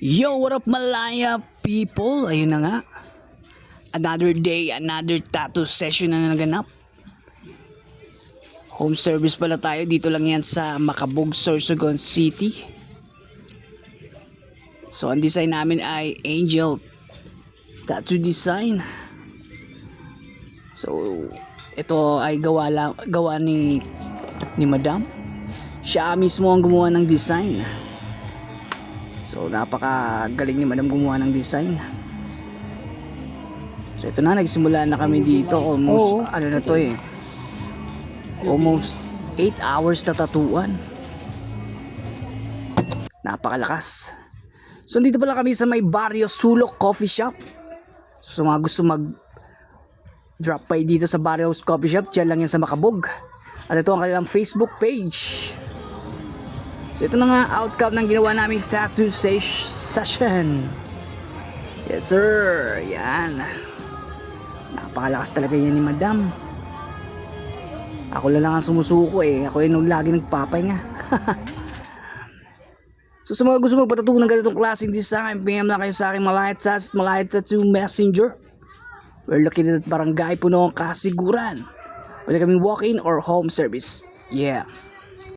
Yo, what up Malaya people? Ayun na nga. Another day, another tattoo session na naganap. Home service pala tayo. Dito lang yan sa Macabog, Sorsogon City. So, ang design namin ay Angel Tattoo Design. So, ito ay gawa ni Madam. Siya mismo ang gumawa ng design. So, napakagaling ni Madam gumawa ng design. So, ito na, nagsimula na kami dito. Almost, almost 8 hours na tatuan. Napakalakas. So, dito pala kami sa may Barrio Sulok Coffee Shop. So, sa mga gusto drop by dito sa Barrio Coffee Shop, dyan lang yan sa Macabog. At ito ang kanilang Facebook page. So, ito na nga outcome ng ginawa naming tattoo session. Yes sir, yan. Napakalakas talaga yan ni Madam. Ako lang ang sumusuko eh. Ako yung lagi nagpapahinga. So sa mga gusto magpatattoo ng ganitong klaseng design, PM lang kayo sa aking Malaya Tattoo Messenger. We're located at Barangay Puno, Kasiguran. Pwede kaming walk-in or home service. Yeah.